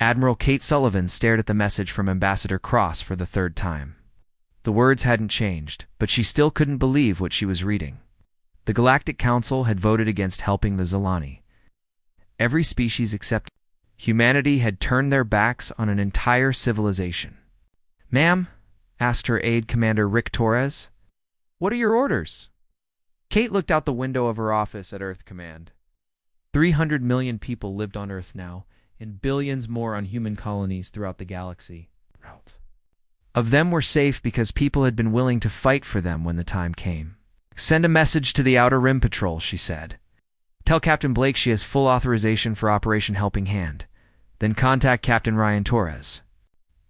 Admiral Kate Sullivan stared at the message from Ambassador Cross for the third time. The words hadn't changed, but she still couldn't believe what she was reading. The Galactic Council had voted against helping the Zilani. Every species except humanity had turned their backs on an entire civilization. "Ma'am," asked her aide commander Rick Torres, "what are your orders?" Kate looked out the window of her office at Earth Command. 300 million people lived on Earth now, and billions more on human colonies throughout the galaxy. Of them were safe because people had been willing to fight for them when the time came. "Send a message to the Outer Rim Patrol," she said. "Tell Captain Blake she has full authorization for Operation Helping Hand. Then contact Captain Ryan Torres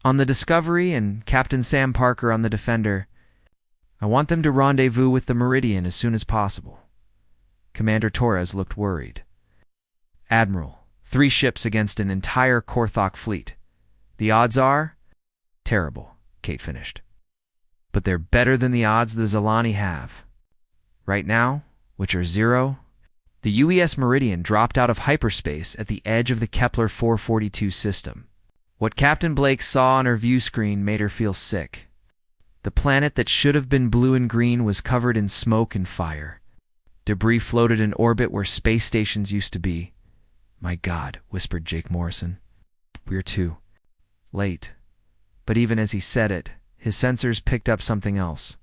on the Discovery and Captain Sam Parker on the Defender. I want them to rendezvous with the Meridian as soon as possible." Commander Torres looked worried. "Admiral, 3 ships against an entire Korthok fleet. The odds are terrible," Kate finished. "But they're better than the odds the Zilani have right now, which are 0. The UES Meridian dropped out of hyperspace at the edge of the Kepler 442 system. What Captain Blake saw on her view screen made her feel sick. The planet that should have been blue and green was covered in smoke and fire. Debris floated in orbit where space stations used to be. "My God," whispered Jake Morrison. "We're too late." But even as he said it, his sensors picked up something else.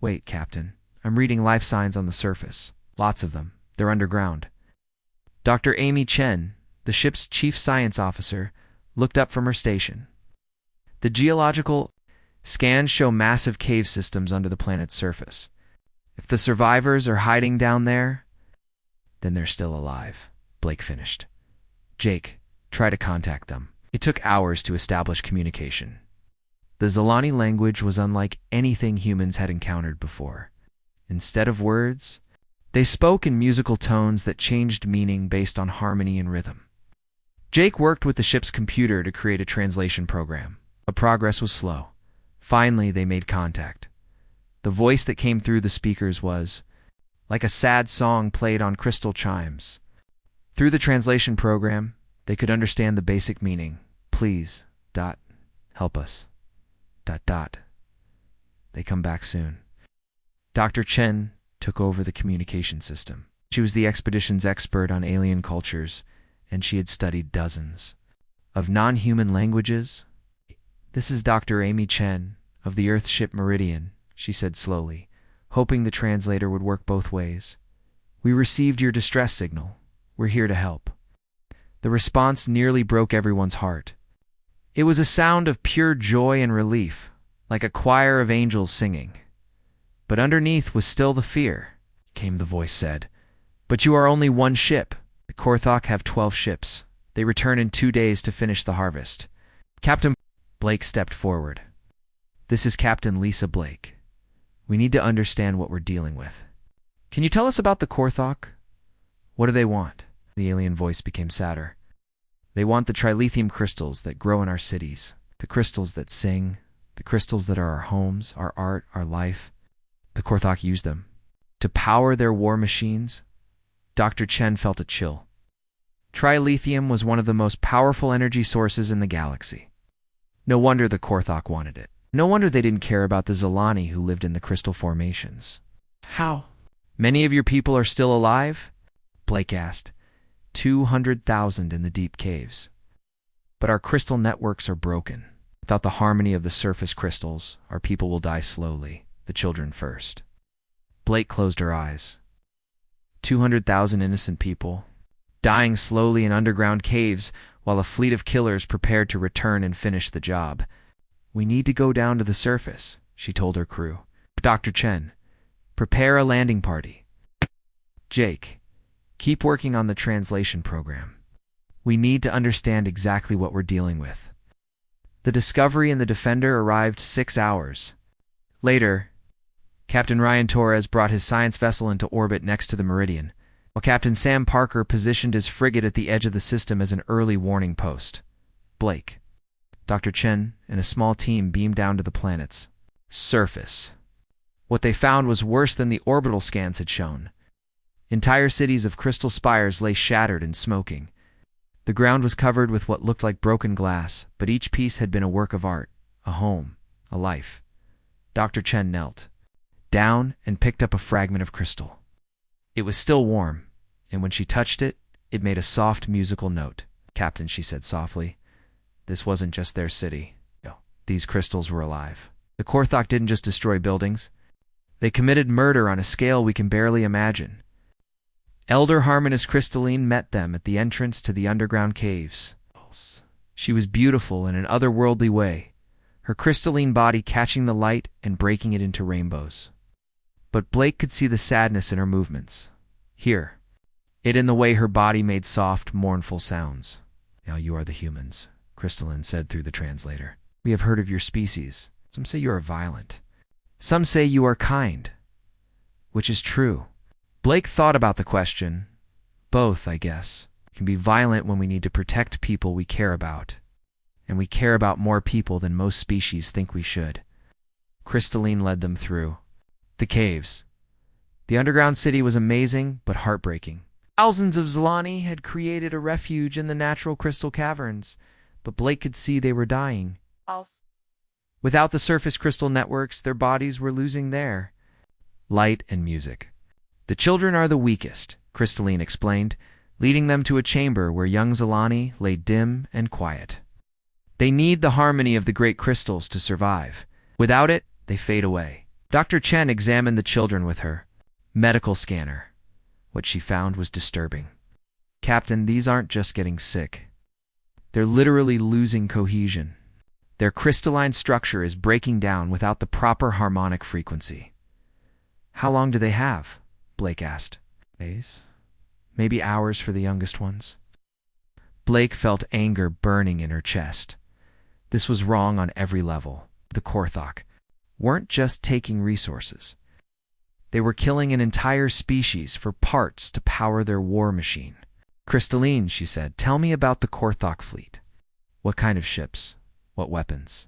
"Wait, Captain. I'm reading life signs on the surface. Lots of them. They're underground." Dr. Amy Chen, the ship's chief science officer, looked up from her station. "The geological scans show massive cave systems under the planet's surface. If the survivors are hiding down there, then they're still alive," Blake finished. "Jake, try to contact them." It took hours to establish communication. The Zilani language was unlike anything humans had encountered before. Instead of words, they spoke in musical tones that changed meaning based on harmony and rhythm. Jake worked with the ship's computer to create a translation program. But progress was slow. Finally, they made contact. The voice that came through the speakers was like a sad song played on crystal chimes. Through the translation program, they could understand the basic meaning. "Please, help us, they come back soon." Dr. Chen took over the communication system. She was the expedition's expert on alien cultures, and she had studied dozens of non-human languages. "This is Dr. Amy Chen of the Earth ship Meridian," she said slowly, hoping the translator would work both ways. "We received your distress signal. We're here to help." The response nearly broke everyone's heart. It was a sound of pure joy and relief, like a choir of angels singing. But underneath was still the fear, the voice said. "But you are only 1 ship. The Korthok have 12 ships. They return in 2 days to finish the harvest." Captain Blake stepped forward. "This is Captain Lisa Blake. We need to understand what we're dealing with. Can you tell us about the Korthok? What do they want?" The alien voice became sadder. "They want the trilithium crystals that grow in our cities, the crystals that sing, the crystals that are our homes, our art, our life. The Korthok use them to power their war machines." Dr. Chen felt a chill. Trilithium was one of the most powerful energy sources in the galaxy. No wonder the Korthok wanted it. No wonder they didn't care about the Zilani who lived in the crystal formations. "How many of your people are still alive?" Blake asked. 200,000 in the deep caves. "But our crystal networks are broken. Without the harmony of the surface crystals, our people will die slowly, the children first." Blake closed her eyes. 200,000 innocent people, dying slowly in underground caves while a fleet of killers prepared to return and finish the job. "We need to go down to the surface," she told her crew. "Dr. Chen, prepare a landing party. Jake, keep working on the translation program. We need to understand exactly what we're dealing with." The Discovery and the Defender arrived 6 hours later. Captain Ryan Torres brought his science vessel into orbit next to the Meridian, while Captain Sam Parker positioned his frigate at the edge of the system as an early warning post. Blake, Dr. Chen, and a small team beamed down to the planet's surface. What they found was worse than the orbital scans had shown. Entire cities of crystal spires lay shattered and smoking. The ground was covered with what looked like broken glass, but each piece had been a work of art, a home, a life. Dr. Chen knelt down and picked up a fragment of crystal. It was still warm, and when she touched it, it made a soft musical note. "Captain," she said softly, "this wasn't just their city. No, these crystals were alive. The Korthok didn't just destroy buildings. They committed murder on a scale we can barely imagine." Elder Harmonious Crystalline met them at the entrance to the underground caves. She was beautiful in an otherworldly way, her crystalline body catching the light and breaking it into rainbows. But Blake could see the sadness in her movements. Here, it in the way her body made soft, mournful sounds. "Now you are the humans," Crystalline said through the translator. "We have heard of your species. Some say you are violent. Some say you are kind. Which is true?" Blake thought about the question. Both, I guess. We can be violent when we need to protect people we care about. And we care about more people than most species think we should. Crystalline led them through the caves. The underground city was amazing, but heartbreaking. Thousands of Zilani had created a refuge in the natural crystal caverns, but Blake could see they were dying. Without the surface crystal networks, their bodies were losing their light and music. "The children are the weakest," Crystalline explained, leading them to a chamber where young Zilani lay dim and quiet. "They need the harmony of the great crystals to survive. Without it, they fade away." Dr. Chen examined the children with her medical scanner. What she found was disturbing. "Captain, these aren't just getting sick. They're literally losing cohesion. Their crystalline structure is breaking down without the proper harmonic frequency." "How long do they have?" Blake asked. "Days? Maybe hours for the youngest ones." Blake felt anger burning in her chest. This was wrong on every level. The Korthok weren't just taking resources. They were killing an entire species for parts to power their war machine. "Crystalline," she said, "tell me about the Korthok fleet. What kind of ships? What weapons?"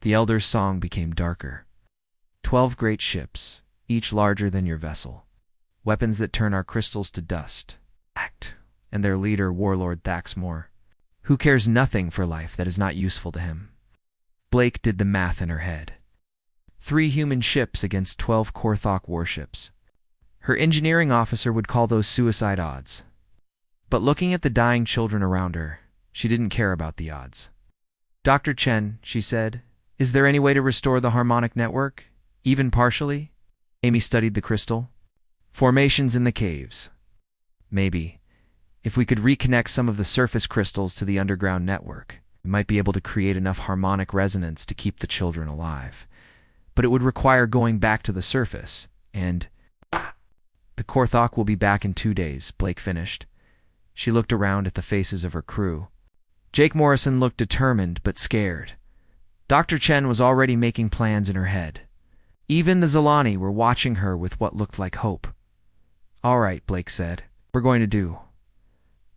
The elder's song became darker. 12 great ships, each larger than your vessel. Weapons that turn our crystals to dust. Act. And their leader, Warlord Thaxmore, who cares nothing for life that is not useful to him." Blake did the math in her head. 3 human ships against 12 Korthok warships. Her engineering officer would call those suicide odds. But looking at the dying children around her, she didn't care about the odds. "Dr. Chen," she said, "is there any way to restore the harmonic network, even partially?" Amy studied the crystal. "Formations in the caves. Maybe. If we could reconnect some of the surface crystals to the underground network, we might be able to create enough harmonic resonance to keep the children alive. But it would require going back to the surface, and—" "The Korthok will be back in 2 days," Blake finished. She looked around at the faces of her crew. Jake Morrison looked determined but scared. Dr. Chen was already making plans in her head. Even the Zilani were watching her with what looked like hope. "All right," Blake said. "We're going to do.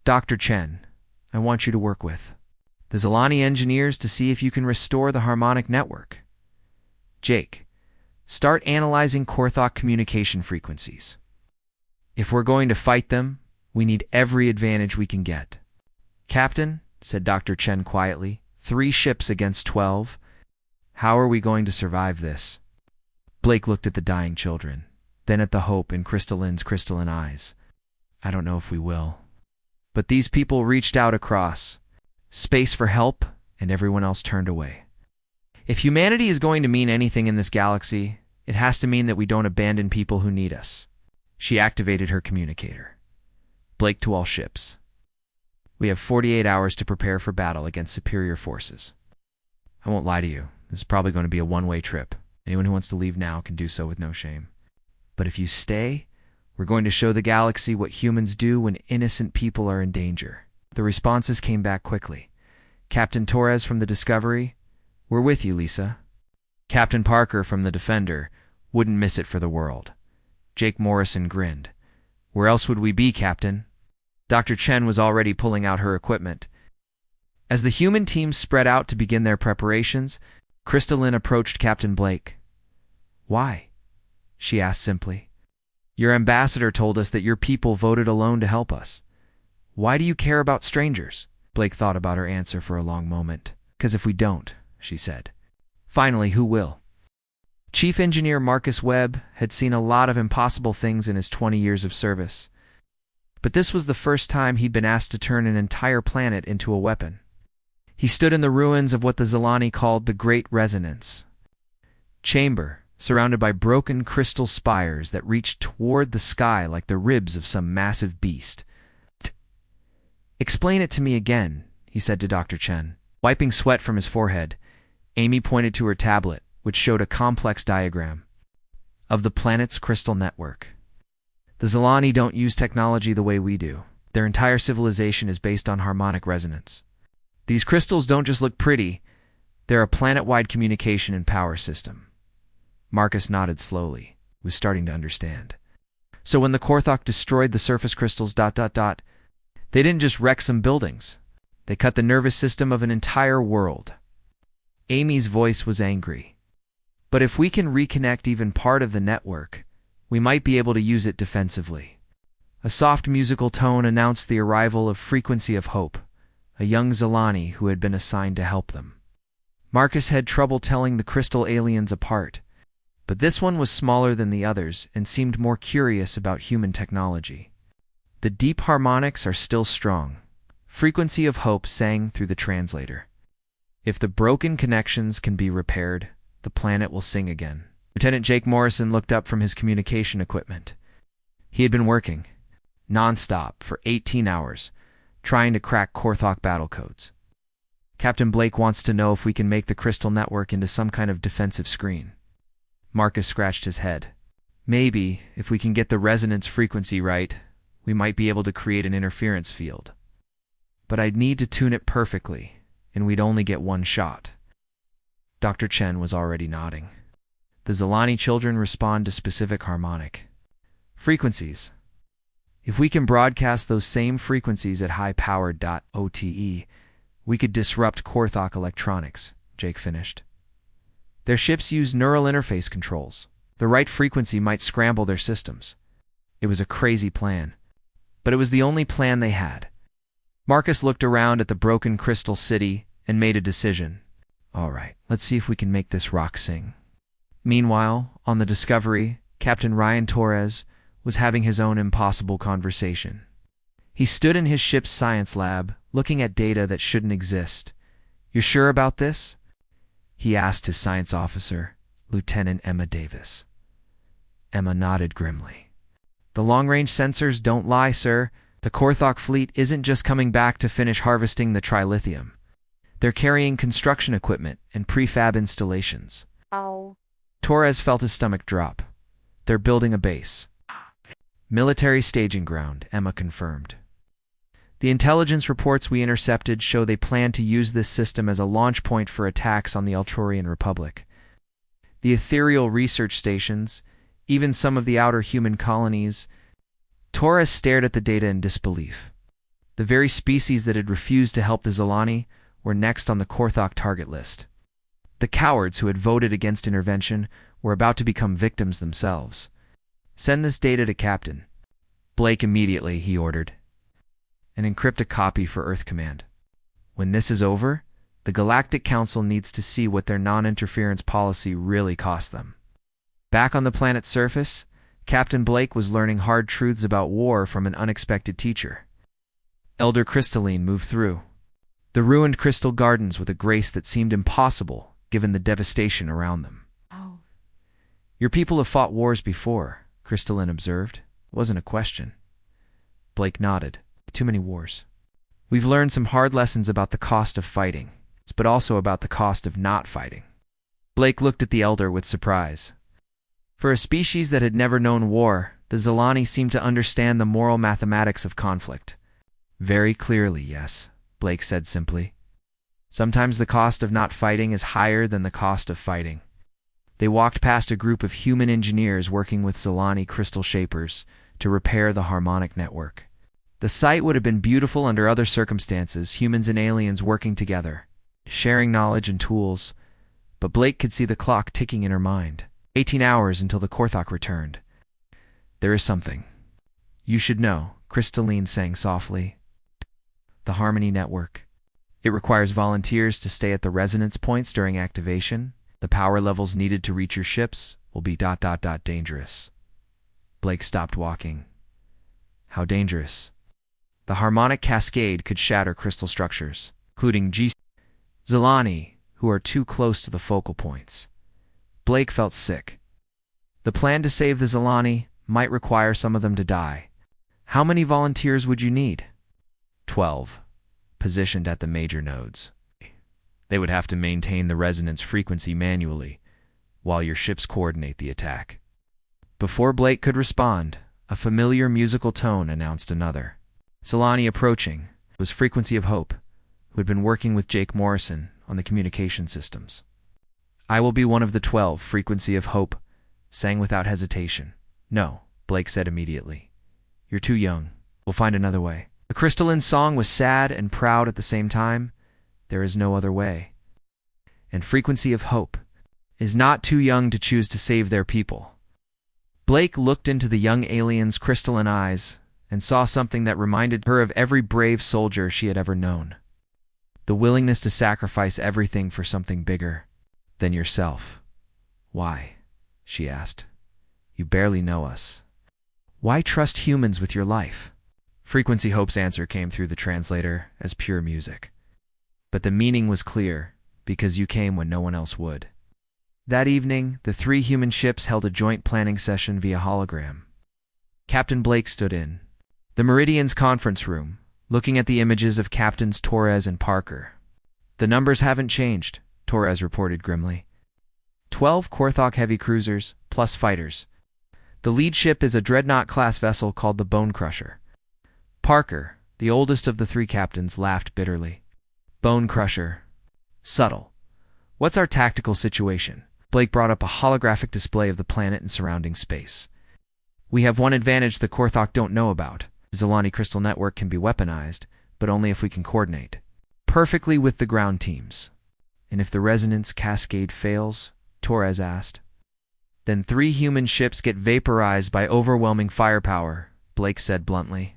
Dr. Chen, I want you to work with the Zilani engineers to see if you can restore the harmonic network. Jake, start analyzing Korthok communication frequencies. If we're going to fight them, we need every advantage we can get." "Captain," said Dr. Chen quietly, 3 ships against 12. How are we going to survive this?" Blake looked at the dying children, then at the hope in Crystalline's crystalline eyes. "I don't know if we will." But these people reached out across space for help, and everyone else turned away. If humanity is going to mean anything in this galaxy, it has to mean that we don't abandon people who need us. She activated her communicator. "Blake to all ships. We have 48 hours to prepare for battle against superior forces. I won't lie to you, this is probably going to be a one-way trip. Anyone who wants to leave now can do so with no shame. But if you stay, we're going to show the galaxy what humans do when innocent people are in danger." The responses came back quickly. Captain Torres from the Discovery, "We're with you, Lisa." Captain Parker from the Defender, "Wouldn't miss it for the world." Jake Morrison grinned. "Where else would we be, Captain?" Dr. Chen was already pulling out her equipment. As the human teams spread out to begin their preparations, Crystalline approached Captain Blake. "Why?" she asked simply. "Your ambassador told us that your people voted alone to help us. Why do you care about strangers? Blake thought about her answer for a long moment. Because if we don't, she said. Finally, who will? Chief Engineer Marcus Webb had seen a lot of impossible things in his 20 years of service. But this was the first time he'd been asked to turn an entire planet into a weapon. He stood in the ruins of what the Zilani called the Great Resonance Chamber, surrounded by broken crystal spires that reached toward the sky like the ribs of some massive beast. Explain it to me again, he said to Dr. Chen. Wiping sweat from his forehead, Amy pointed to her tablet, which showed a complex diagram of the planet's crystal network. The Zilani don't use technology the way we do. Their entire civilization is based on harmonic resonance. These crystals don't just look pretty, they're a planet-wide communication and power system. Marcus nodded slowly, was starting to understand. So when the Korthok destroyed the surface crystals ... they didn't just wreck some buildings. They cut the nervous system of an entire world. Amy's voice was angry. But if we can reconnect even part of the network, we might be able to use it defensively. A soft musical tone announced the arrival of Frequency of Hope, a young Zilani who had been assigned to help them. Marcus had trouble telling the crystal aliens apart, but this one was smaller than the others and seemed more curious about human technology. The deep harmonics are still strong. Frequency of Hope sang through the translator. If the broken connections can be repaired, the planet will sing again. Lieutenant Jake Morrison looked up from his communication equipment. He had been working, non-stop, for 18 hours, trying to crack Korthok battle codes. Captain Blake wants to know if we can make the crystal network into some kind of defensive screen. Marcus scratched his head. Maybe, if we can get the resonance frequency right, we might be able to create an interference field. But I'd need to tune it perfectly, and we'd only get one shot. Dr. Chen was already nodding. The Zilani children respond to specific harmonic frequencies. If we can broadcast those same frequencies at high-powered .OTE, we could disrupt Korthok electronics, Jake finished. Their ships use neural interface controls. The right frequency might scramble their systems. It was a crazy plan, but it was the only plan they had. Marcus looked around at the broken crystal city and made a decision. All right, let's see if we can make this rock sing. Meanwhile, on the Discovery, Captain Ryan Torres was having his own impossible conversation. He stood in his ship's science lab, looking at data that shouldn't exist. "You're sure about this?" he asked his science officer, Lieutenant Emma Davis. Emma nodded grimly. "The long-range sensors don't lie, sir. The Korthok fleet isn't just coming back to finish harvesting the trilithium. They're carrying construction equipment and prefab installations." Ow. Torres felt his stomach drop. "They're building a base." "Military staging ground," Emma confirmed. "The intelligence reports we intercepted show they plan to use this system as a launch point for attacks on the Altrorian Republic. The ethereal research stations, even some of the outer human colonies." Torres stared at the data in disbelief. The very species that had refused to help the Zilani were next on the Korthok target list. The cowards who had voted against intervention were about to become victims themselves. "Send this data to Captain Blake immediately," he ordered, "and encrypt a copy for Earth Command. When this is over, the Galactic Council needs to see what their non-interference policy really cost them." Back on the planet's surface, Captain Blake was learning hard truths about war from an unexpected teacher. Elder Crystalline moved through the ruined crystal gardens with a grace that seemed impossible given the devastation around them. Oh. "Your people have fought wars before," Crystalline observed. It wasn't a question. Blake nodded. "Too many wars. We've learned some hard lessons about the cost of fighting, but also about the cost of not fighting." Blake looked at the elder with surprise. For a species that had never known war, the Zilani seemed to understand the moral mathematics of conflict. "Very clearly, yes," Blake said simply. "Sometimes the cost of not fighting is higher than the cost of fighting." They walked past a group of human engineers working with Zilani crystal shapers to repair the harmonic network. The sight would have been beautiful under other circumstances, humans and aliens working together, sharing knowledge and tools, but Blake could see the clock ticking in her mind. 18 hours until the Korthok returned. "There is something you should know," Crystalline sang softly. The Harmony Network. It requires volunteers to stay at the resonance points during activation. The power levels needed to reach your ships will be ... dangerous. Blake stopped walking. How dangerous? The harmonic cascade could shatter crystal structures, including Zilani, who are too close to the focal points. Blake felt sick. The plan to save the Zilani might require some of them to die. How many volunteers would you need? 12, positioned at the major nodes. They would have to maintain the resonance frequency manually, while your ships coordinate the attack. Before Blake could respond, a familiar musical tone announced another. Zilani approaching was Frequency of Hope, who had been working with Jake Morrison on the communication systems. I will be one of the 12, Frequency of Hope sang without hesitation. No, Blake said immediately. You're too young. We'll find another way. The crystalline song was sad and proud at the same time. There is no other way. And Frequency of Hope is not too young to choose to save their people. Blake looked into the young alien's crystalline eyes and saw something that reminded her of every brave soldier she had ever known. The willingness to sacrifice everything for something bigger than yourself. Why? She asked. You barely know us. Why trust humans with your life? Frequency Hope's answer came through the translator as pure music. But the meaning was clear, because you came when no one else would. That evening, the 3 human ships held a joint planning session via hologram. Captain Blake stood in the Meridian's conference room, looking at the images of Captains Torres and Parker. The numbers haven't changed, Torres reported grimly. 12 Korthok heavy cruisers, plus fighters. The lead ship is a dreadnought-class vessel called the Bone Crusher. Parker, the oldest of the 3 captains, laughed bitterly. Bone Crusher. Subtle. What's our tactical situation? Blake brought up a holographic display of the planet and surrounding space. We have one advantage the Korthok don't know about. The Zilani Crystal Network can be weaponized, but only if we can coordinate perfectly with the ground teams. And if the resonance cascade fails, Torres asked. Then 3 human ships get vaporized by overwhelming firepower, Blake said bluntly.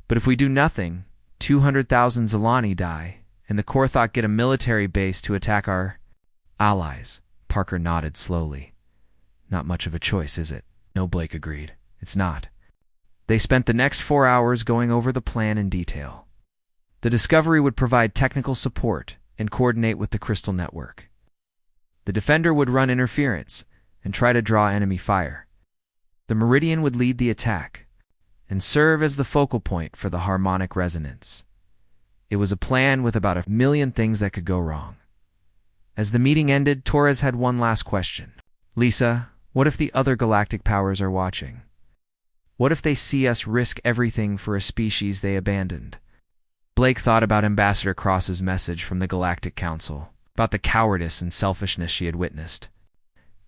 But if we do nothing, 200,000 Zilani die, and the Korthok get a military base to attack our allies. Parker nodded slowly. Not much of a choice, is it? No, Blake agreed. It's not. They spent the next 4 hours going over the plan in detail. The Discovery would provide technical support and coordinate with the Crystal Network. The Defender would run interference and try to draw enemy fire. The Meridian would lead the attack and serve as the focal point for the harmonic resonance. It was a plan with about 1 million things that could go wrong. As the meeting ended, Torres had one last question. Lisa, what if the other galactic powers are watching? What if they see us risk everything for a species they abandoned? Blake thought about Ambassador Cross's message from the Galactic Council, about the cowardice and selfishness she had witnessed.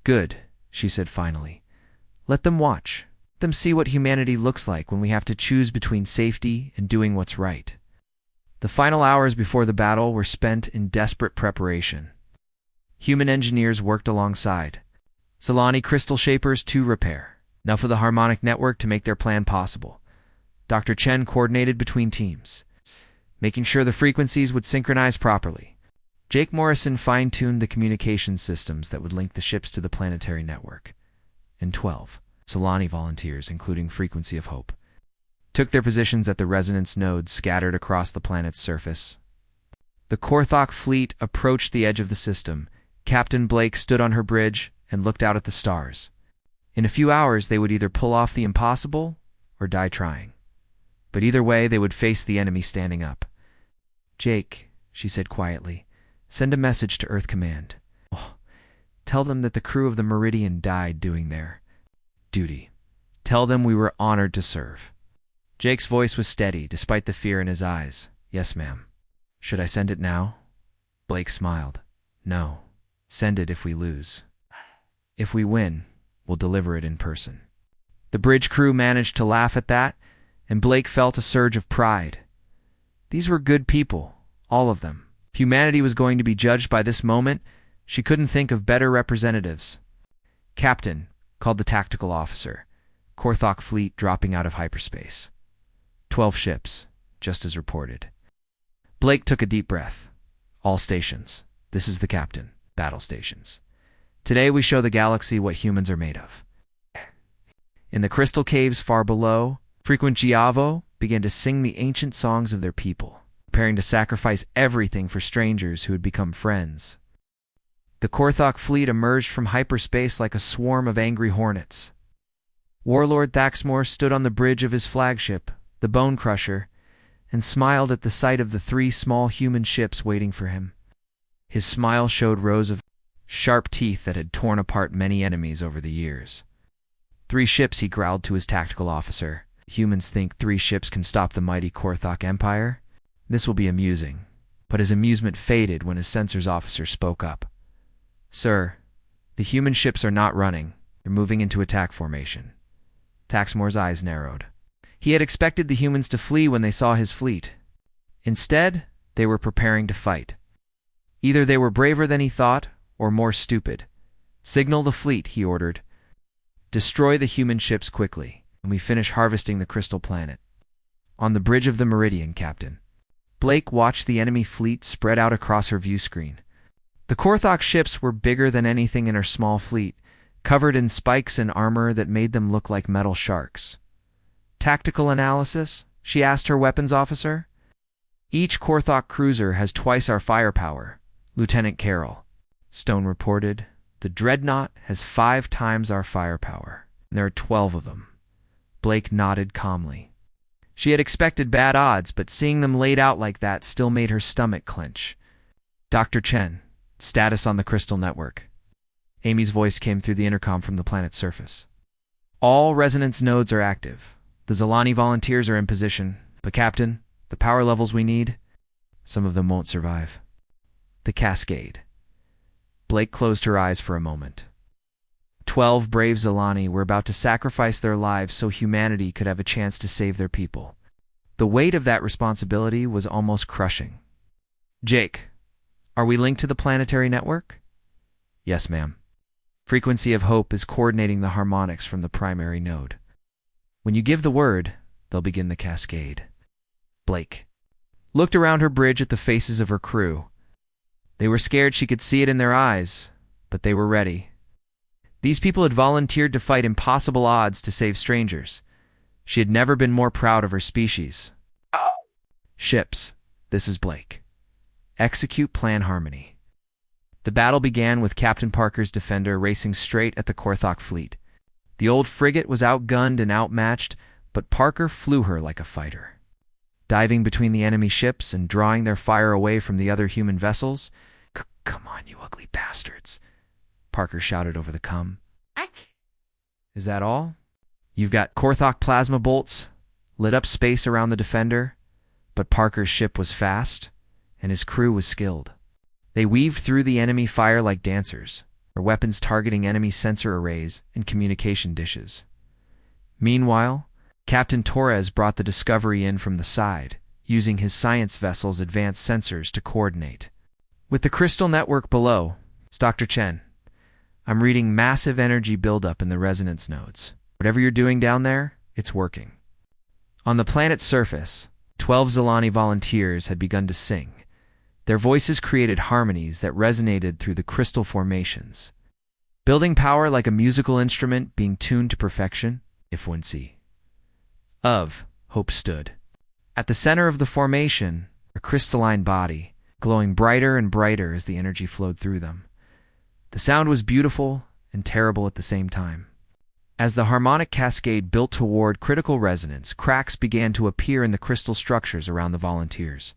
Good, she said finally. Let them watch. Let them see what humanity looks like when we have to choose between safety and doing what's right. The final hours before the battle were spent in desperate preparation. Human engineers worked alongside Zilani crystal shapers to repair enough of the harmonic network to make their plan possible. Dr. Chen coordinated between teams, making sure the frequencies would synchronize properly. Jake Morrison fine-tuned the communication systems that would link the ships to the planetary network. And 12 Zilani volunteers, including Frequency of Hope, took their positions at the resonance nodes scattered across the planet's surface. The Korthok fleet approached the edge of the system. Captain Blake stood on her bridge and looked out at the stars. In a few hours, they would either pull off the impossible or die trying. But either way, they would face the enemy standing up. Jake, she said quietly, send a message to Earth Command. Oh, tell them that the crew of the Meridian died doing their duty. Tell them we were honored to serve. Jake's voice was steady, despite the fear in his eyes. Yes, ma'am. Should I send it now? Blake smiled. No. Send it if we lose. If we win, we'll deliver it in person. The bridge crew managed to laugh at that, and Blake felt a surge of pride. These were good people, all of them. If humanity was going to be judged by this moment, she couldn't think of better representatives. Captain, called the tactical officer. Korthok fleet dropping out of hyperspace. 12 ships, just as reported. Blake took a deep breath. All stations. This is the captain. Battle stations. Today we show the galaxy what humans are made of. In the crystal caves far below, frequent Giavo began to sing the ancient songs of their people, preparing to sacrifice everything for strangers who had become friends. The Korthok fleet emerged from hyperspace like a swarm of angry hornets. Warlord Thaxmore stood on the bridge of his flagship, the Bone Crusher, and smiled at the sight of the 3 small human ships waiting for him. His smile showed rows of sharp teeth that had torn apart many enemies over the years. 3 ships, he growled to his tactical officer. Humans think 3 ships can stop the mighty Korthok Empire? This will be amusing. But his amusement faded when his sensors officer spoke up. Sir, the human ships are not running. They're moving into attack formation. Taxmore's eyes narrowed. He had expected the humans to flee when they saw his fleet. Instead, they were preparing to fight. Either they were braver than he thought, or more stupid. Signal the fleet, he ordered. Destroy the human ships quickly, and we finish harvesting the crystal planet. On the bridge of the Meridian, Captain. Blake watched the enemy fleet spread out across her view screen. The Korthok ships were bigger than anything in her small fleet, covered in spikes and armor that made them look like metal sharks. Tactical analysis? She asked her weapons officer. Each Korthok cruiser has twice our firepower, Lieutenant Carroll. Stone reported. The Dreadnought has 5 times our firepower. There are 12 of them. Blake nodded calmly. She had expected bad odds, but seeing them laid out like that still made her stomach clench. Dr. Chen, status on the Crystal Network. Amy's voice came through the intercom from the planet's surface. All resonance nodes are active. The Zalani volunteers are in position, but Captain, the power levels we need, some of them won't survive. The Cascade. Blake closed her eyes for a moment. 12 brave Zalani were about to sacrifice their lives so humanity could have a chance to save their people. The weight of that responsibility was almost crushing. Jake, are we linked to the planetary network? Yes, ma'am. Frequency of Hope is coordinating the harmonics from the primary node. When you give the word, they'll begin the cascade. Blake looked around her bridge at the faces of her crew. They were scared she could see it in their eyes, but they were ready. These people had volunteered to fight impossible odds to save strangers. She had never been more proud of her species. Ships, this is Blake. Execute Plan Harmony. The battle began with Captain Parker's Defender racing straight at the Korthok fleet. The old frigate was outgunned and outmatched, but Parker flew her like a fighter. Diving between the enemy ships and drawing their fire away from the other human vessels. Come on, you ugly bastards, Parker shouted over the comm. Is that all? You've got Korthok plasma bolts, lit up space around the Defender, but Parker's ship was fast, and his crew was skilled. They weaved through the enemy fire like dancers, their weapons targeting enemy sensor arrays and communication dishes. Meanwhile, Captain Torres brought the Discovery in from the side, using his science vessel's advanced sensors to coordinate. With the crystal network below, Dr. Chen, I'm reading massive energy buildup in the resonance nodes. Whatever you're doing down there, it's working. On the planet's surface, 12 Zalani volunteers had begun to sing. Their voices created harmonies that resonated through the crystal formations, building power like a musical instrument being tuned to perfection, if one see. Hope stood. At the center of the formation, a crystalline body, glowing brighter and brighter as the energy flowed through them. The sound was beautiful and terrible at the same time. As the harmonic cascade built toward critical resonance, cracks began to appear in the crystal structures around the volunteers.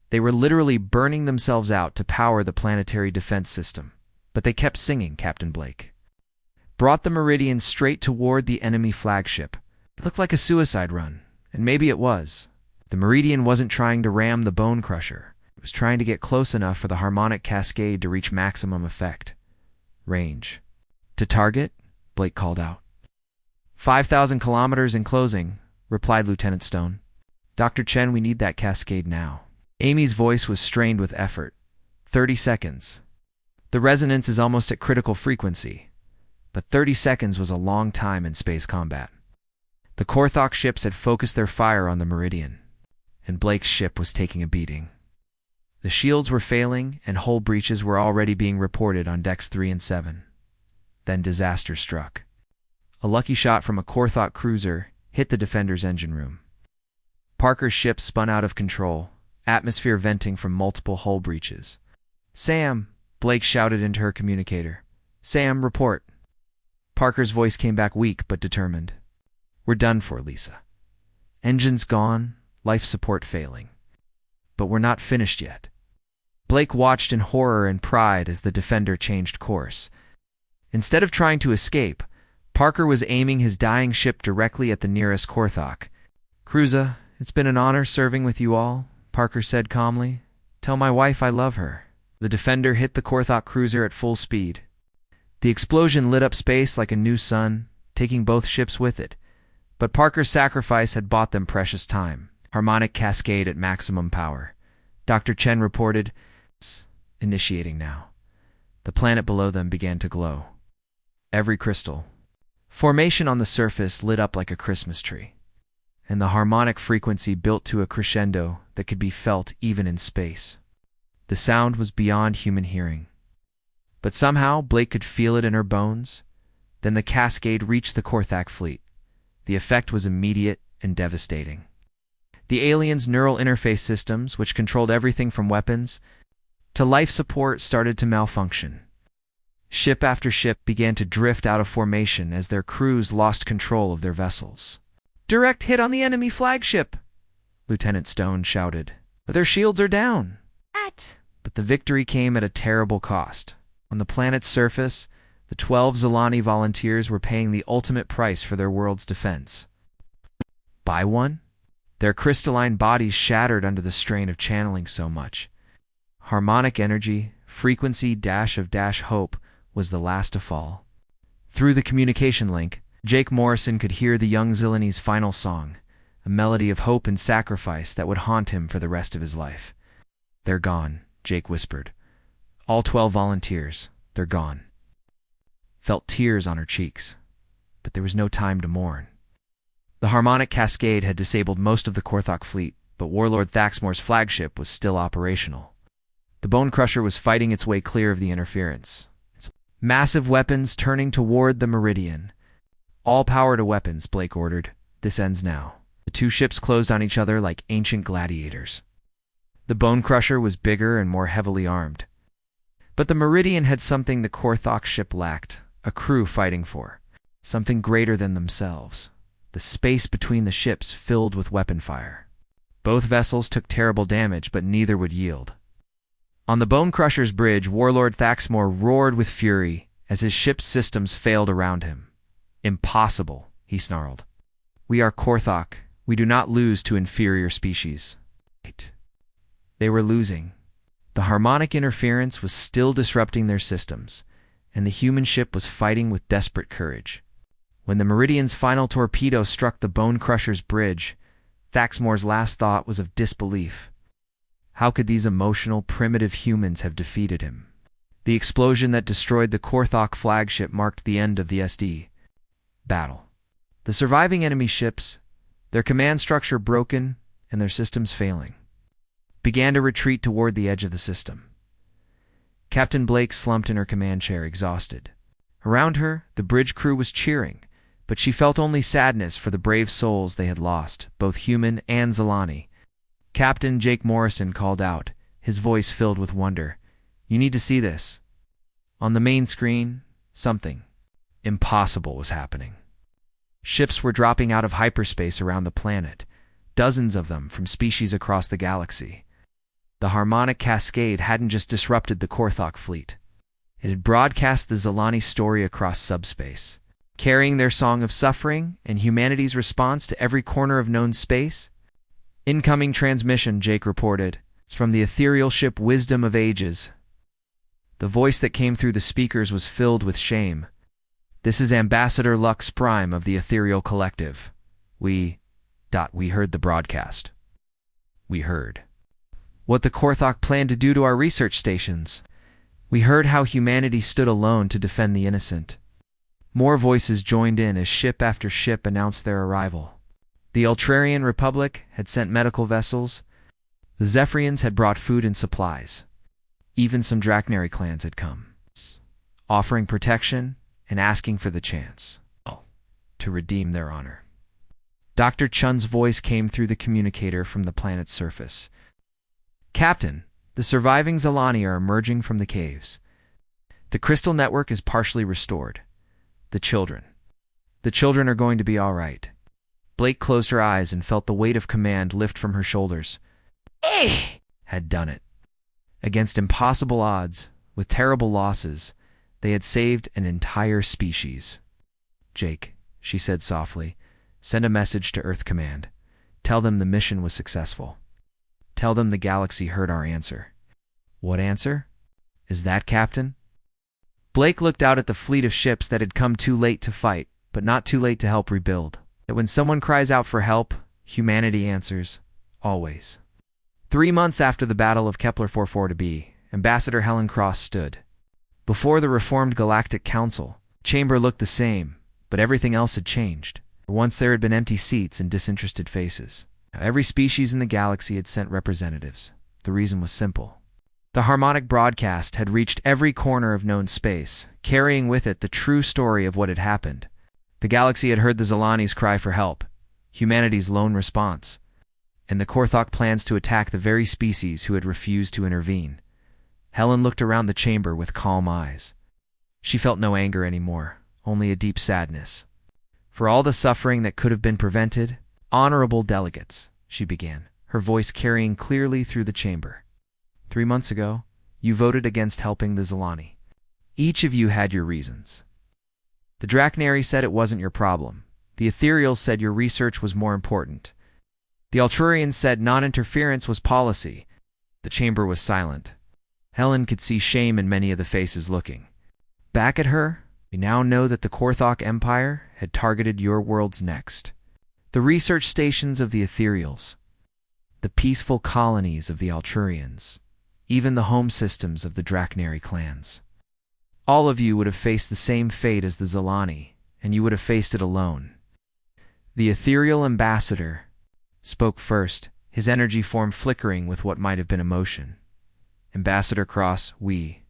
They were literally burning themselves out to power the planetary defense system, but they kept singing, Captain Blake. Brought the Meridian straight toward the enemy flagship. It looked like a suicide run, and maybe it was. The Meridian wasn't trying to ram the Bone Crusher. It was trying to get close enough for the harmonic cascade to reach maximum effect. Range. To target, Blake called out. 5,000 kilometers in closing, replied Lieutenant Stone. Dr. Chen, we need that cascade now. Amy's voice was strained with effort. 30 seconds. The resonance is almost at critical frequency, but 30 seconds was a long time in space combat. The Korthok ships had focused their fire on the Meridian. and Blake's ship was taking a beating. The shields were failing, and hull breaches were already being reported on decks 3 and 7. Then disaster struck. A lucky shot from a Korthok cruiser hit the Defender's engine room. Parker's ship spun out of control, atmosphere venting from multiple hull breaches. "Sam!" Blake shouted into her communicator. "Sam, report." Parker's voice came back weak but determined. "We're done for, Lisa. Engines gone, life support failing. But we're not finished yet." Blake watched in horror and pride as the Defender changed course. Instead of trying to escape, Parker was aiming his dying ship directly at the nearest Korthok. "Cruiser, it's been an honor serving with you all," Parker said calmly. "Tell my wife I love her." The Defender hit the Korthok cruiser at full speed. The explosion lit up space like a new sun, taking both ships with it. But Parker's sacrifice had bought them precious time. Harmonic cascade at maximum power. Dr. Chen reported, "Initiating now." The planet below them began to glow. Every crystal formation on the surface lit up like a Christmas tree, and the harmonic frequency built to a crescendo that could be felt even in space. The sound was beyond human hearing. But somehow Blake could feel it in her bones. Then the cascade reached the Korthak fleet. The effect was immediate and devastating. The aliens' neural interface systems, which controlled everything from weapons to life support, started to malfunction. Ship after ship began to drift out of formation as their crews lost control of their vessels. "Direct hit on the enemy flagship!" Lieutenant Stone shouted. "Their shields are down!" But the victory came at a terrible cost. On the planet's surface, the 12 Zilani volunteers were paying the ultimate price for their world's defense. By one? Their crystalline bodies shattered under the strain of channeling so much. Harmonic energy, frequency dash hope, was the last to fall. Through the communication link, Jake Morrison could hear the young Zilani's final song, a melody of hope and sacrifice that would haunt him for the rest of his life. "They're gone," Jake whispered. "All 12 volunteers, they're gone." Felt tears on her cheeks, but there was no time to mourn. The harmonic cascade had disabled most of the Korthok fleet, but Warlord Thaxmore's flagship was still operational. The Bone Crusher was fighting its way clear of the interference. Its massive weapons turning toward the Meridian. "All power to weapons," Blake ordered. "This ends now." The two ships closed on each other like ancient gladiators. The Bone Crusher was bigger and more heavily armed. But the Meridian had something the Korthok ship lacked, a crew fighting for. Something greater than themselves. The space between the ships filled with weapon fire. Both vessels took terrible damage, but neither would yield. On the Bone Crusher's bridge, Warlord Thaxmore roared with fury as his ship's systems failed around him. "Impossible," he snarled. "We are Korthok. We do not lose to inferior species." They were losing. The harmonic interference was still disrupting their systems, and the human ship was fighting with desperate courage. When the Meridian's final torpedo struck the Bone Crusher's bridge, Thaxmore's last thought was of disbelief. How could these emotional, primitive humans have defeated him? The explosion that destroyed the Korthok flagship marked the end of the SD battle. The surviving enemy ships, their command structure broken and their systems failing, began to retreat toward the edge of the system. Captain Blake slumped in her command chair, exhausted. Around her, the bridge crew was cheering, but she felt only sadness for the brave souls they had lost, both human and Zilani. Captain Jake Morrison called out, his voice filled with wonder. "You need to see this." On the main screen, something impossible was happening. Ships were dropping out of hyperspace around the planet, dozens of them from species across the galaxy. The harmonic cascade hadn't just disrupted the Korthok fleet. It had broadcast the Zilani story across subspace, carrying their song of suffering and humanity's response to every corner of known space. "Incoming transmission," Jake reported. "It's from the ethereal ship Wisdom of Ages." The voice that came through the speakers was filled with shame. "This is Ambassador Lux Prime of the Ethereal Collective. We heard the broadcast. We heard what the Korthok planned to do to our research stations. We heard how humanity stood alone to defend the innocent." More voices joined in as ship after ship announced their arrival. The Ultrarian Republic had sent medical vessels. The Zephyrians had brought food and supplies. Even some Drachnary clans had come, offering protection and asking for the chance to redeem their honor. Dr. Chun's voice came through the communicator from the planet's surface. Captain, the surviving Zalani are emerging from the caves. The crystal network is partially restored. The children are going to be all right. Blake closed her eyes and felt the weight of command lift from her shoulders. Had done it. Against impossible odds, with terrible losses, they had saved an entire species. Jake, she said softly, send a message to Earth Command. Tell them the mission was successful. Tell them the galaxy heard our answer. What answer? Is that, Captain? Blake looked out at the fleet of ships that had come too late to fight, but not too late to help rebuild. That when someone cries out for help, humanity answers, always. 3 months after the Battle of Kepler 44b, Ambassador Helen Cross stood. Before the reformed Galactic Council, chamber looked the same, but everything else had changed. Once there had been empty seats and disinterested faces. Now, every species in the galaxy had sent representatives. The reason was simple. The harmonic broadcast had reached every corner of known space, carrying with it the true story of what had happened. The galaxy had heard the Zalani's cry for help, humanity's lone response, and the Korthok plans to attack the very species who had refused to intervene. Helen looked around the chamber with calm eyes. She felt no anger anymore, only a deep sadness. For all the suffering that could have been prevented, honorable delegates, she began, her voice carrying clearly through the chamber. 3 months ago, you voted against helping the Zalani. Each of you had your reasons. The Drachnary said it wasn't your problem. The Ethereals said your research was more important. The Ultrarians said non-interference was policy. The chamber was silent. Helen could see shame in many of the faces looking. Back at her, we now know that the Korthok Empire had targeted your worlds next. The research stations of the Ethereals, the peaceful colonies of the Ultrarians, even the home systems of the Drachnary clans. All of you would have faced the same fate as the Zalani, and you would have faced it alone. The ethereal ambassador spoke first, his energy form flickering with what might have been emotion. Ambassador Cross, we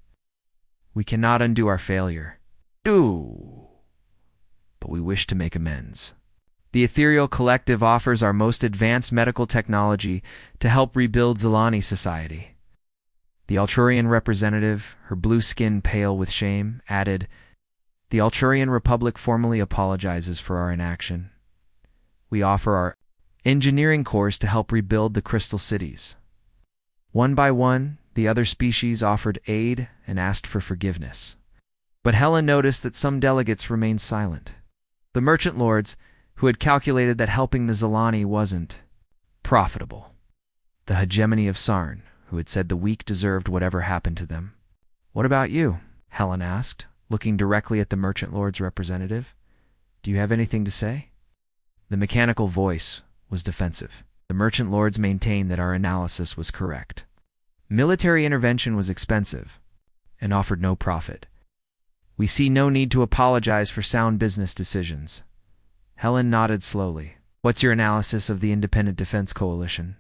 cannot undo our failure. But we wish to make amends. The Ethereal Collective offers our most advanced medical technology to help rebuild Zalani society. The Ultrarian representative, her blue skin pale with shame, added, the Ultrarian Republic formally apologizes for our inaction. We offer our engineering cores to help rebuild the crystal cities. One by one, the other species offered aid and asked for forgiveness. But Helen noticed that some delegates remained silent. The merchant lords, who had calculated that helping the Zalani wasn't profitable. The hegemony of Sarn, who had said the weak deserved whatever happened to them. What about you? Helen asked, looking directly at the merchant lord's representative. Do you have anything to say? The mechanical voice was defensive. The merchant lords maintained that our analysis was correct. Military intervention was expensive and offered no profit. We see no need to apologize for sound business decisions. Helen nodded slowly. What's your analysis of the Independent Defense Coalition?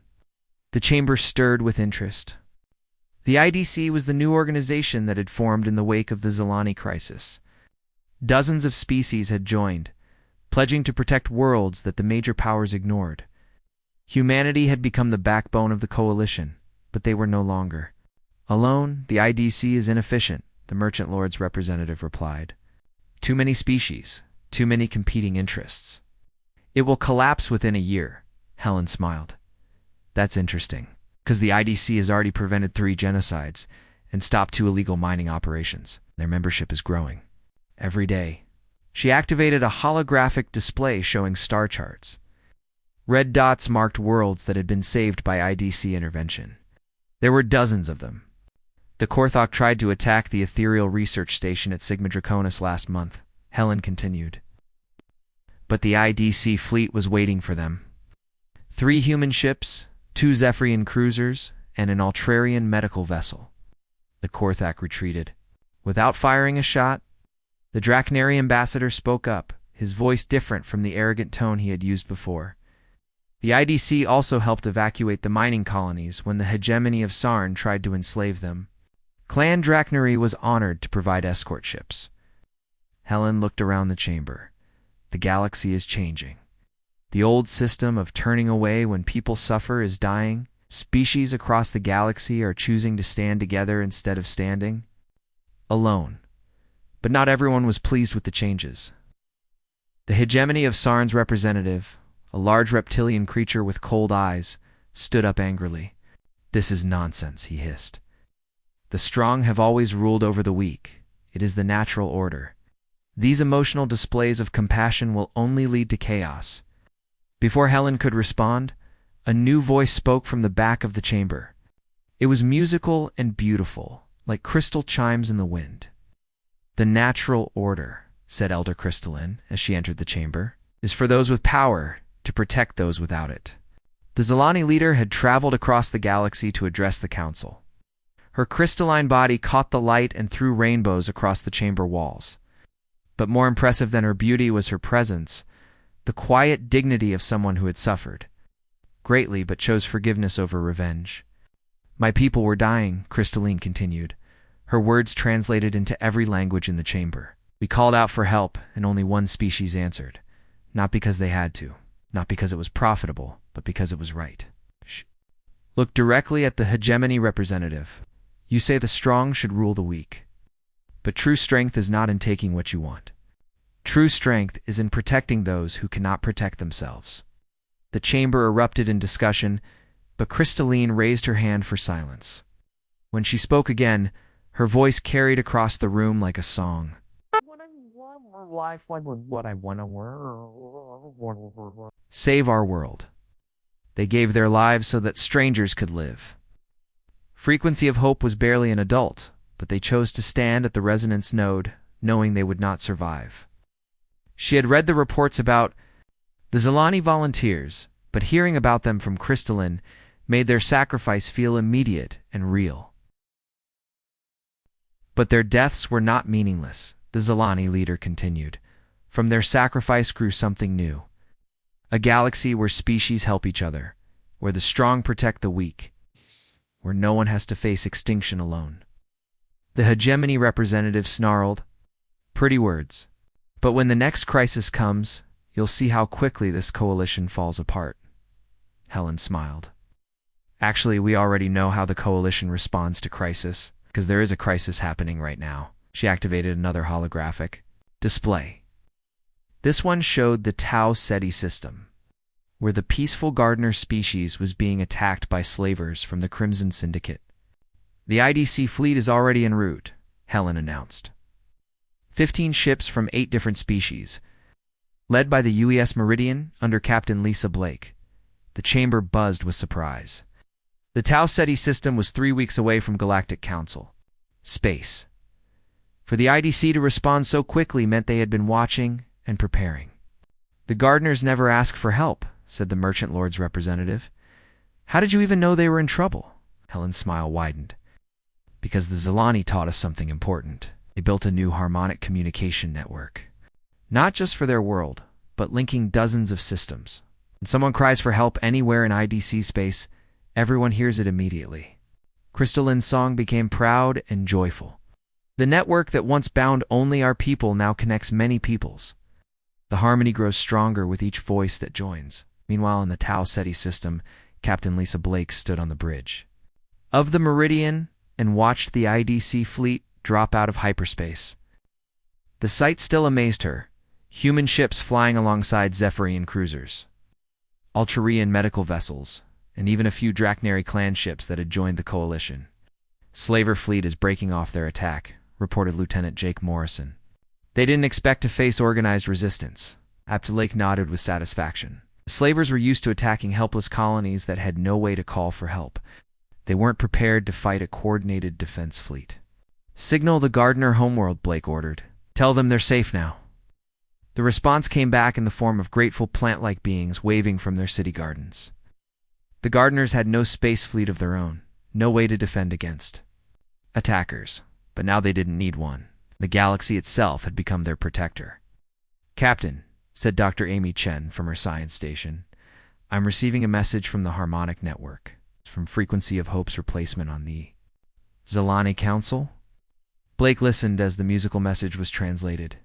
The chamber stirred with interest. The IDC was the new organization that had formed in the wake of the Zalani crisis. Dozens of species had joined, pledging to protect worlds that the major powers ignored. Humanity had become the backbone of the coalition, but they were no longer. Alone, the IDC is inefficient, the merchant lord's representative replied. Too many species, too many competing interests. It will collapse within a year, Helen smiled. That's interesting, because the IDC has already prevented 3 genocides and stopped 2 illegal mining operations. Their membership is growing. Every day. She activated a holographic display showing star charts. Red dots marked worlds that had been saved by IDC intervention. There were dozens of them. The Korthok tried to attack the ethereal research station at Sigma Draconis last month, Helen continued. But the IDC fleet was waiting for them. 3 human ships, 2 Zephyrian cruisers, and an Ultrarian medical vessel. The Korthok retreated. Without firing a shot, the Drachnary ambassador spoke up, his voice different from the arrogant tone he had used before. The IDC also helped evacuate the mining colonies when the hegemony of Sarn tried to enslave them. Clan Draknari was honored to provide escort ships. Helen looked around the chamber. The galaxy is changing. The old system of turning away when people suffer is dying. Species across the galaxy are choosing to stand together instead of standing alone. But not everyone was pleased with the changes. The hegemony of Sarn's representative, a large reptilian creature with cold eyes, stood up angrily. "This is nonsense," he hissed. "The strong have always ruled over the weak. It is the natural order. These emotional displays of compassion will only lead to chaos." Before Helen could respond, a new voice spoke from the back of the chamber. It was musical and beautiful, like crystal chimes in the wind. "The natural order," said Elder Crystalline as she entered the chamber, "is for those with power to protect those without it." The Zilani leader had traveled across the galaxy to address the council. Her crystalline body caught the light and threw rainbows across the chamber walls. But more impressive than her beauty was her presence, the quiet dignity of someone who had suffered greatly but chose forgiveness over revenge. "My people were dying," Crystalline continued, her words translated into every language in the chamber. "We called out for help, and only one species answered. Not because they had to, not because it was profitable, but because it was right." Look directly at the hegemony representative. "You say the strong should rule the weak. But true strength is not in taking what you want. True strength is in protecting those who cannot protect themselves." The chamber erupted in discussion, but Crystalline raised her hand for silence. When she spoke again, her voice carried across the room like a song. "Save our world. They gave their lives so that strangers could live." Frequency of Hope was barely an adult, but they chose to stand at the resonance node, knowing they would not survive. She had read the reports about the Zilani volunteers, but hearing about them from Crystalline made their sacrifice feel immediate and real. But their deaths were not meaningless, the Zilani leader continued. From their sacrifice grew something new. A galaxy where species help each other, where the strong protect the weak, where no one has to face extinction alone. The hegemony representative snarled, "Pretty words. But when the next crisis comes, you'll see how quickly this coalition falls apart." Helen smiled. "Actually, we already know how the coalition responds to crisis, because there is a crisis happening right now." She activated another holographic display. This one showed the Tau Ceti system, where the peaceful gardener species was being attacked by slavers from the Crimson Syndicate. "The IDC fleet is already en route," Helen announced. 15 ships from 8 different species, led by the UES Meridian under Captain Lisa Blake. The chamber buzzed with surprise. The Tau Ceti system was 3 weeks away from Galactic Council space. For the IDC to respond so quickly meant they had been watching and preparing. "The gardeners never asked for help," said the Merchant Lord's representative. "How did you even know they were in trouble?" Helen's smile widened. "Because the Zilani taught us something important. They built a new harmonic communication network. Not just for their world, but linking dozens of systems. When someone cries for help anywhere in IDC space, everyone hears it immediately." Crystalline's song became proud and joyful. "The network that once bound only our people now connects many peoples. The harmony grows stronger with each voice that joins." Meanwhile, in the Tau Ceti system, Captain Lisa Blake stood on the bridge of the Meridian and watched the IDC fleet drop out of hyperspace. The sight still amazed her, human ships flying alongside Zephyrian cruisers, Ultrarian medical vessels, and even a few Draknari clan ships that had joined the coalition. "Slaver fleet is breaking off their attack," reported Lieutenant Jake Morrison. "They didn't expect to face organized resistance." Aptalake nodded with satisfaction. The slavers were used to attacking helpless colonies that had no way to call for help. They weren't prepared to fight a coordinated defense fleet. "Signal the Gardener homeworld," Blake ordered. "Tell them they're safe now." The response came back in the form of grateful plant-like beings waving from their city gardens. The gardeners had no space fleet of their own, no way to defend against attackers, but now they didn't need one. The galaxy itself had become their protector. "Captain," said Dr. Amy Chen from her science station, I'm receiving a message from the harmonic network, from Frequency of Hope's replacement on the Zalani Council. Blake listened as the musical message was translated.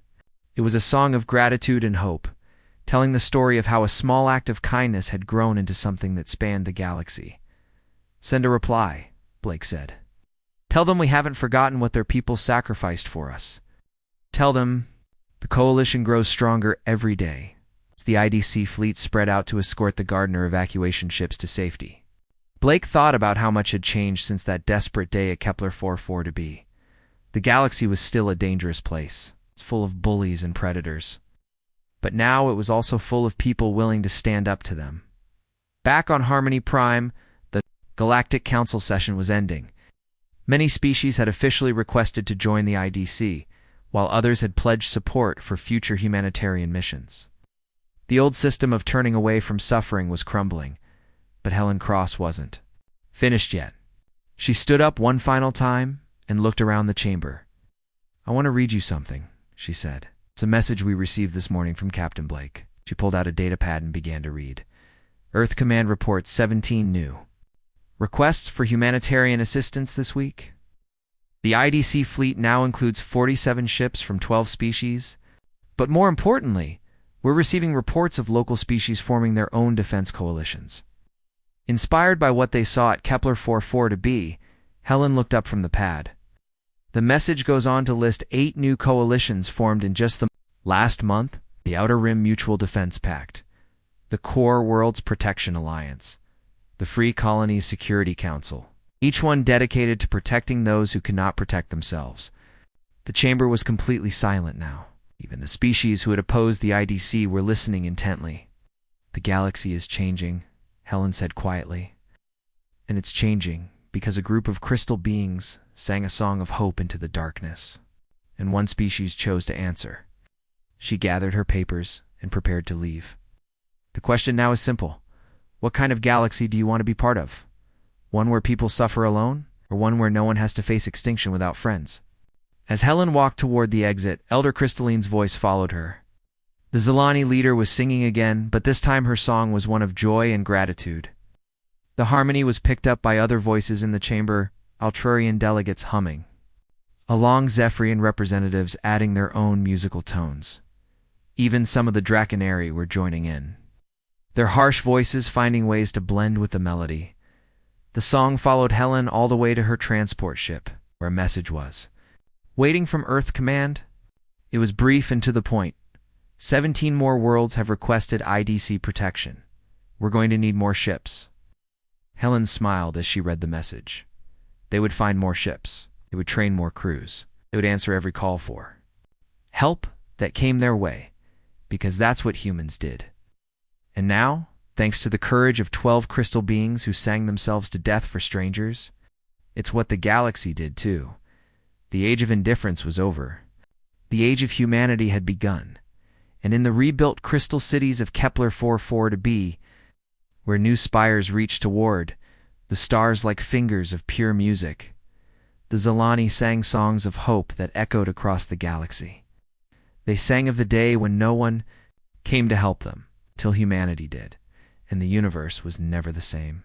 It was a song of gratitude and hope, telling the story of how a small act of kindness had grown into something that spanned the galaxy. Send a reply, Blake said. Tell them we haven't forgotten what their people sacrificed for us. Tell them the coalition grows stronger every day as the IDC fleet spread out to escort the Gardner evacuation ships to safety. Blake thought about how much had changed since that desperate day at Kepler 44b. The galaxy was still a dangerous place. It's full of bullies and predators. But now it was also full of people willing to stand up to them. Back on Harmony Prime, the Galactic Council session was ending. Many species had officially requested to join the IDC, while others had pledged support for future humanitarian missions. The old system of turning away from suffering was crumbling, but Helen Cross wasn't finished yet. She stood up one final time and looked around the chamber. I want to read you something, she said. It's a message we received this morning from Captain Blake. She pulled out a datapad and began to read. Earth Command reports 17 new requests for humanitarian assistance this week. The IDC fleet now includes 47 ships from 12 species, but more importantly, we're receiving reports of local species forming their own defense coalitions. Inspired by what they saw at Kepler 44b, Helen looked up from the pad. The message goes on to list 8 new coalitions formed in just the last month: the Outer Rim Mutual Defense Pact, the Core Worlds Protection Alliance, the Free Colonies Security Council, each one dedicated to protecting those who cannot protect themselves. The chamber was completely silent now. Even the species who had opposed the IDC were listening intently. The galaxy is changing, Helen said quietly. And it's changing because a group of crystal beings sang a song of hope into the darkness. And one species chose to answer. She gathered her papers and prepared to leave. The question now is simple. What kind of galaxy do you want to be part of? One where people suffer alone, or one where no one has to face extinction without friends? As Helen walked toward the exit, Elder Crystalline's voice followed her. The Zalani leader was singing again, but this time her song was one of joy and gratitude. The harmony was picked up by other voices in the chamber, Altrurian delegates humming, along Zephyrian representatives adding their own musical tones. Even some of the Draconari were joining in, their harsh voices finding ways to blend with the melody. The song followed Helen all the way to her transport ship, where a message was waiting from Earth Command. It was brief and to the point. 17 more worlds have requested IDC protection. We're going to need more ships. Helen smiled as she read the message. They would find more ships. They would train more crews. They would answer every call for help that came their way, because that's what humans did. And now, thanks to the courage of 12 crystal beings who sang themselves to death for strangers, it's what the galaxy did too. The age of indifference was over. The age of humanity had begun. And in the rebuilt crystal cities of Kepler 44b, where new spires reached toward, the stars like fingers of pure music, the Zalani sang songs of hope that echoed across the galaxy. They sang of the day when no one came to help them, till humanity did, and the universe was never the same.